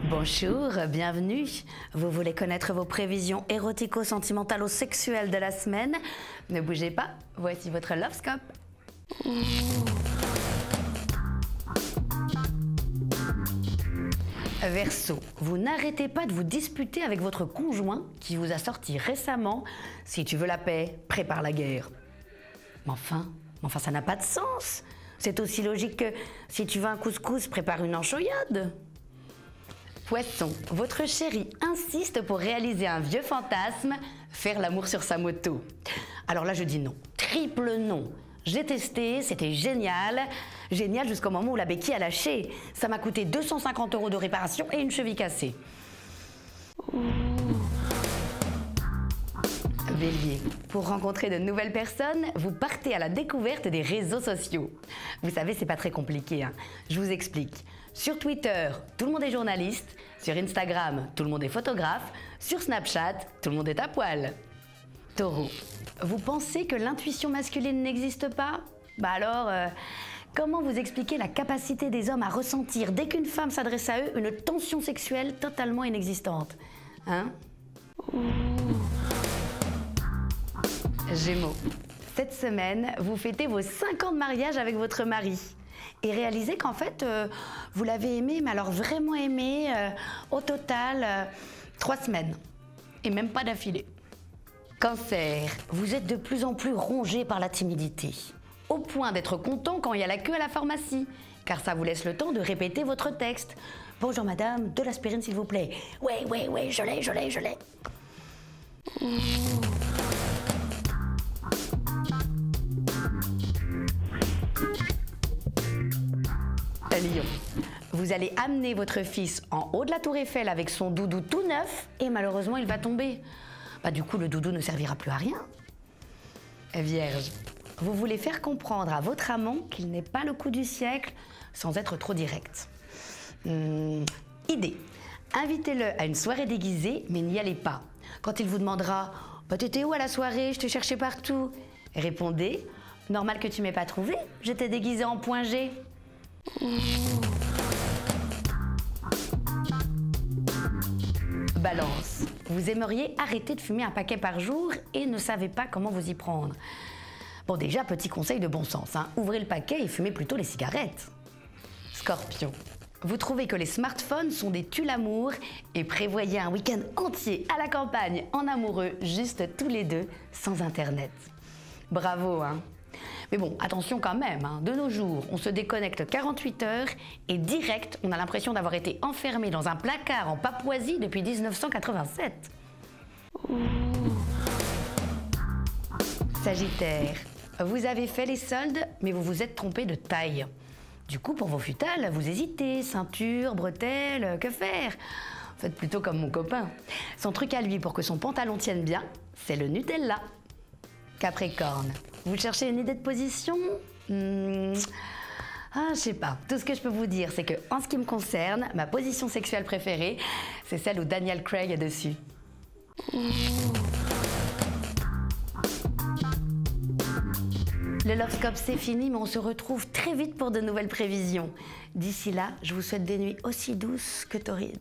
Bonjour, bienvenue. Vous voulez connaître vos prévisions érotico-sentimentalo-sexuelles de la semaine? Ne bougez pas, voici votre Lovescope. Verseau, vous n'arrêtez pas de vous disputer avec votre conjoint qui vous a sorti récemment « Si tu veux la paix, prépare la guerre ». Mais enfin, ça n'a pas de sens. C'est aussi logique que « Si tu veux un couscous, prépare une enchoyade ». Poisson, votre chéri insiste pour réaliser un vieux fantasme, faire l'amour sur sa moto. Alors là, je dis non. Triple non. J'ai testé, c'était génial. Génial jusqu'au moment où la béquille a lâché. Ça m'a coûté 250 € de réparation et une cheville cassée. Bélier, pour rencontrer de nouvelles personnes, vous partez à la découverte des réseaux sociaux. Vous savez, c'est pas très compliqué, hein. Je vous explique. Sur Twitter, tout le monde est journaliste. Sur Instagram, tout le monde est photographe. Sur Snapchat, tout le monde est à poil. Taureau, vous pensez que l'intuition masculine n'existe pas? Bah alors, comment vous expliquez la capacité des hommes à ressentir, dès qu'une femme s'adresse à eux, une tension sexuelle totalement inexistante? Hein? Gémeaux, cette semaine, vous fêtez vos 5 ans de mariage avec votre mari. Et réalisez qu'en fait, vous l'avez aimé, mais alors vraiment aimé, au total, 3 semaines. Et même pas d'affilée. Cancer, vous êtes de plus en plus rongé par la timidité. Au point d'être content quand il y a la queue à la pharmacie. Car ça vous laisse le temps de répéter votre texte. « Bonjour madame, de l'aspirine s'il vous plaît. »« Ouais, je l'ai. » Lion, vous allez amener votre fils en haut de la tour Eiffel avec son doudou tout neuf et malheureusement il va tomber. Bah, du coup le doudou ne servira plus à rien. Vierge, vous voulez faire comprendre à votre amant qu'il n'est pas le coup du siècle sans être trop direct. Idée, invitez-le à une soirée déguisée mais n'y allez pas. Quand il vous demandera « Bah, t'étais où à la soirée? Je t'ai cherché partout », répondez « Normal que tu m'aies pas trouvé, j'étais déguisée en point G ». Balance, vous aimeriez arrêter de fumer un paquet par jour et ne savez pas comment vous y prendre. Bon, déjà, petit conseil de bon sens, hein, ouvrez le paquet et fumez plutôt les cigarettes. Scorpion, vous trouvez que les smartphones sont des tue-l'amour et prévoyez un week-end entier à la campagne en amoureux, juste tous les deux, sans internet. Bravo, hein. Mais bon, attention quand même, hein. De nos jours, on se déconnecte 48 heures et direct, on a l'impression d'avoir été enfermé dans un placard en Papouasie depuis 1987. Sagittaire, vous avez fait les soldes, mais vous vous êtes trompé de taille. Du coup, pour vos futales, vous hésitez, ceinture, bretelles, que faire? Faites plutôt comme mon copain. Son truc à lui pour que son pantalon tienne bien, c'est le Nutella. Capricorne, vous cherchez une idée de position? Je sais pas. Tout ce que je peux vous dire, c'est que en ce qui me concerne, ma position sexuelle préférée, c'est celle où Daniel Craig est dessus. Le Lovescope, c'est fini, mais on se retrouve très vite pour de nouvelles prévisions. D'ici là, je vous souhaite des nuits aussi douces que torrides.